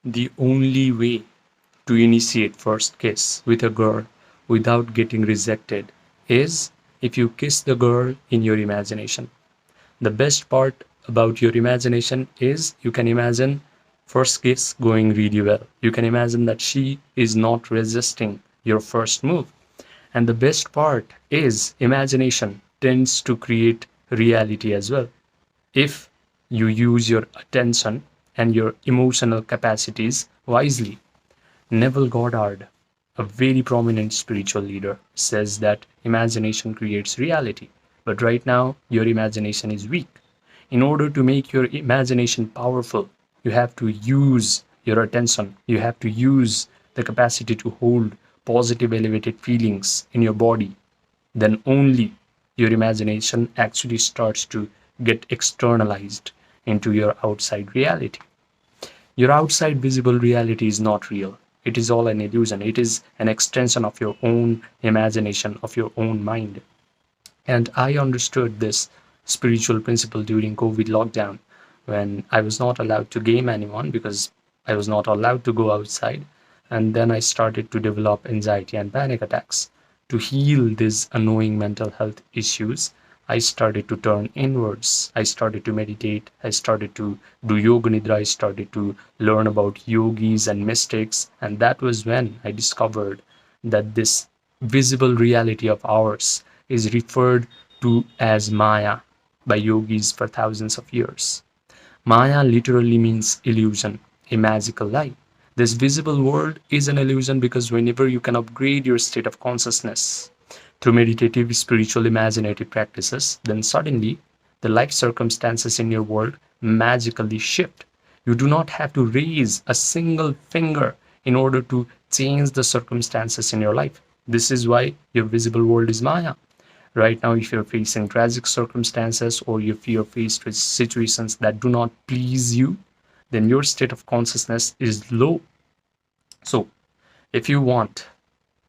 The only way to initiate first kiss with a girl without getting rejected is if you kiss the girl in your imagination. The best part about your imagination is you can imagine first kiss going really well. You can imagine that she is not resisting your first move. And the best part is imagination tends to create reality as well. If you use your attention and your emotional capacities wisely. Neville Goddard, a very prominent spiritual leader, says that imagination creates reality. But right now, your imagination is weak. In order to make your imagination powerful, you have to use your attention. You have to use the capacity to hold positive, elevated feelings in your body. Then only your imagination actually starts to get externalized into your outside reality. Your outside visible reality is not real. It is all an illusion. It is an extension of your own imagination, of your own mind. And I understood this spiritual principle during COVID lockdown when I was not allowed to game anyone because I was not allowed to go outside. And then I started to develop anxiety and panic attacks. To heal these annoying mental health issues, I started to turn inwards. I started to meditate. I started to do yoga nidra. I started to learn about yogis and mystics. And that was when I discovered that this visible reality of ours is referred to as Maya by yogis for thousands of years. Maya literally means illusion, a magical lie. This visible world is an illusion because whenever you can upgrade your state of consciousness through meditative, spiritual, imaginative practices, then suddenly the life circumstances in your world magically shift. You do not have to raise a single finger in order to change the circumstances in your life. This is why your visible world is Maya. Right now, if you're facing tragic circumstances or if you're faced with situations that do not please you, then your state of consciousness is low. So, if you want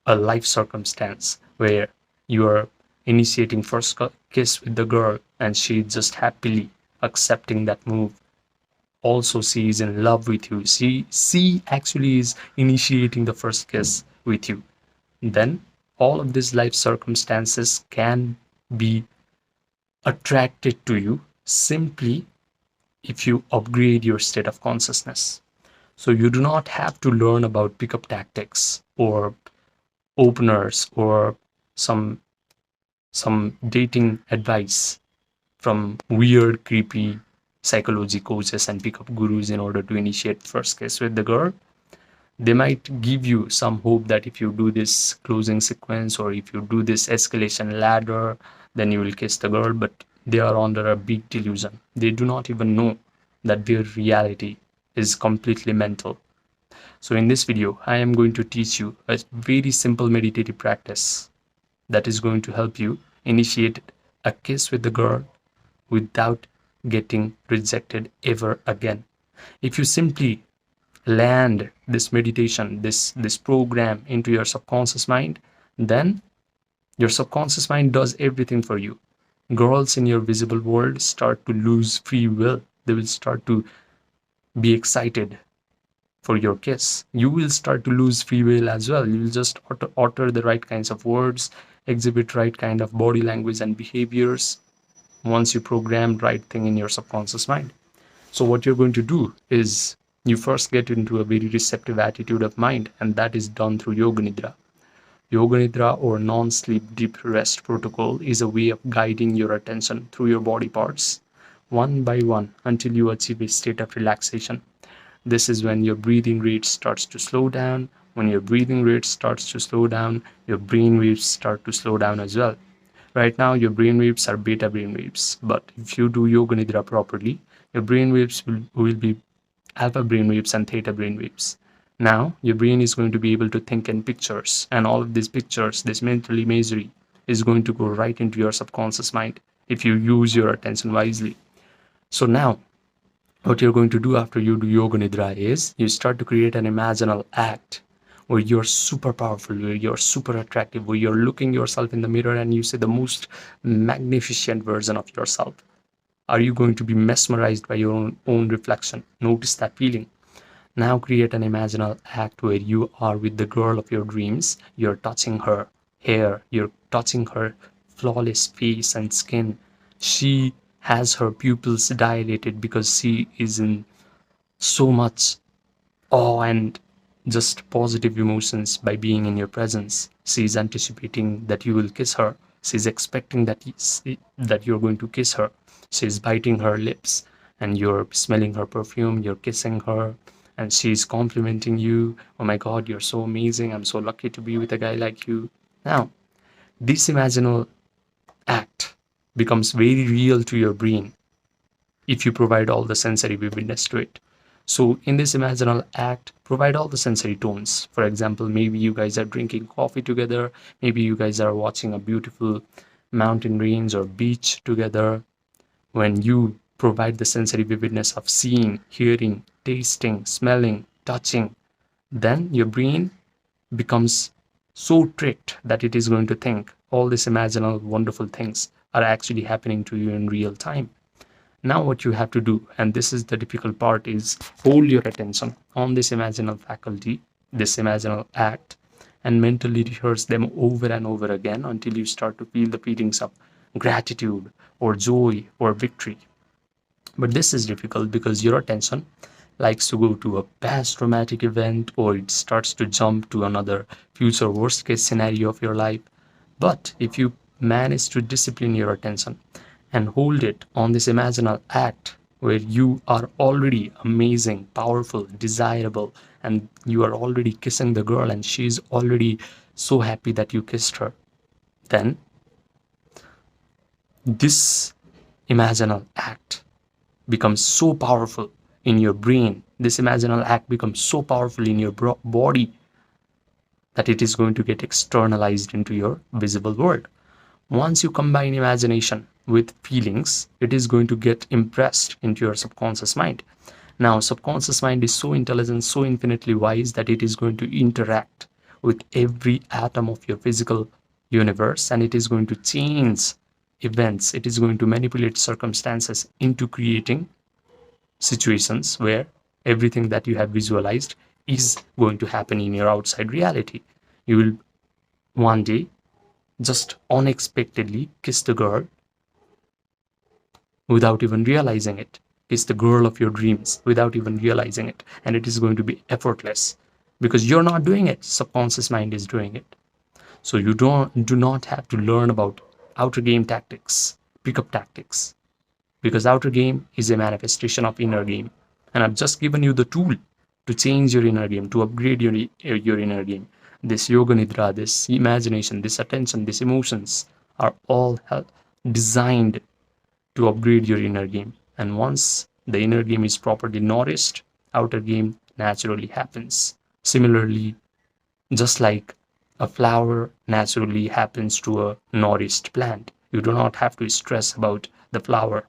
a life circumstance where you are initiating first kiss with the girl and she just happily accepting that move, also she is in love with you, she actually is initiating the first kiss with you, then all of these life circumstances can be attracted to you simply if you upgrade your state of consciousness. So you do not have to learn about pickup tactics or openers or some dating advice from weird, creepy psychology coaches and pickup gurus in order to initiate first kiss with the girl. They might give you some hope that if you do this closing sequence or if you do this escalation ladder, then you will kiss the girl, but they are under a big delusion. They do not even know that their reality is completely mental. So in this video, I am going to teach you a very simple meditative practice that is going to help you initiate a kiss with the girl without getting rejected ever again. If you simply land this meditation, this program into your subconscious mind, then your subconscious mind does everything for you. Girls in your visible world start to lose free will. They will start to be excited for your kiss. You will start to lose free will as well. You will just utter the right kinds of words, exhibit right kind of body language and behaviors once you program right thing in your subconscious mind. So what you're going to do is you first get into a very receptive attitude of mind, and that is done through yoga nidra. Yoga nidra or non-sleep deep rest protocol is a way of guiding your attention through your body parts one by one until you achieve a state of relaxation. This is when your breathing rate starts to slow down. When your breathing rate starts to slow down, your brain waves start to slow down as well. Right now, your brain waves are beta brain waves, but if you do yoga nidra properly, your brain waves will be alpha brain waves and theta brain waves. Now, your brain is going to be able to think in pictures, and all of these pictures, this mental imagery, is going to go right into your subconscious mind if you use your attention wisely. So now, what you're going to do after you do yoga nidra is you start to create an imaginal act where you're super powerful, where you're super attractive, where you're looking yourself in the mirror and you say the most magnificent version of yourself. Are you going to be mesmerized by your own reflection? Notice that feeling. Now create an imaginal act where you are with the girl of your dreams. You're touching her hair, you're touching her flawless face and skin. She has her pupils dilated because she is in so much awe and just positive emotions by being in your presence. She is anticipating that you will kiss her. She is expecting that you're going to kiss her. She is biting her lips and you're smelling her perfume, you're kissing her, and she's complimenting you. Oh my God, you're so amazing. I'm so lucky to be with a guy like you. Now, this imaginal act becomes very real to your brain if you provide all the sensory vividness to it. So in this imaginal act, provide all the sensory tones. For example, maybe you guys are drinking coffee together, maybe you guys are watching a beautiful mountain range or beach together. When you provide the sensory vividness of seeing, hearing, tasting, smelling, touching, then your brain becomes so tricked that it is going to think all these imaginal wonderful things are actually happening to you in real time. Now what you have to do, and this is the difficult part, is hold your attention on this imaginal faculty, this imaginal act, and mentally rehearse them over and over again until you start to feel the feelings of gratitude or joy or victory. But this is difficult because your attention likes to go to a past traumatic event, or it starts to jump to another future worst case scenario of your life. But if you manage to discipline your attention and hold it on this imaginal act where you are already amazing, powerful, desirable, and you are already kissing the girl and she's already so happy that you kissed her, then this imaginal act becomes so powerful in your brain. This imaginal act becomes so powerful in your body that it is going to get externalized into your visible world. Once you combine imagination with feelings, it is going to get impressed into your subconscious mind. Now, subconscious mind is so intelligent, so infinitely wise that it is going to interact with every atom of your physical universe, and it is going to change events. It is going to manipulate circumstances into creating situations where everything that you have visualized is going to happen in your outside reality. You will one day just unexpectedly kiss the girl without even realizing it. Kiss the girl of your dreams without even realizing it. And it is going to be effortless because you're not doing it. Subconscious mind is doing it. So you do not have to learn about outer game tactics, pickup tactics, because outer game is a manifestation of inner game. And I've just given you the tool to change your inner game, to upgrade your inner game. This yoga nidra, this imagination, this attention, these emotions are all designed to upgrade your inner game. And once the inner game is properly nourished, outer game naturally happens. Similarly, just like a flower naturally happens to a nourished plant, you do not have to stress about the flower.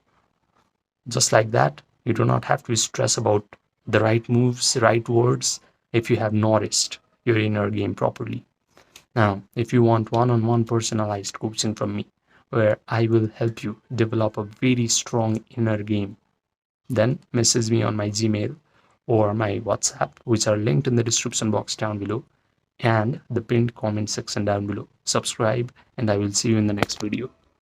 Just like that, you do not have to stress about the right moves, right words, if you have nourished your inner game properly. Now, if you want one-on-one personalized coaching from me, where I will help you develop a very strong inner game, then message me on my Gmail or my WhatsApp, which are linked in the description box down below and the pinned comment section down below. Subscribe, and I will see you in the next video.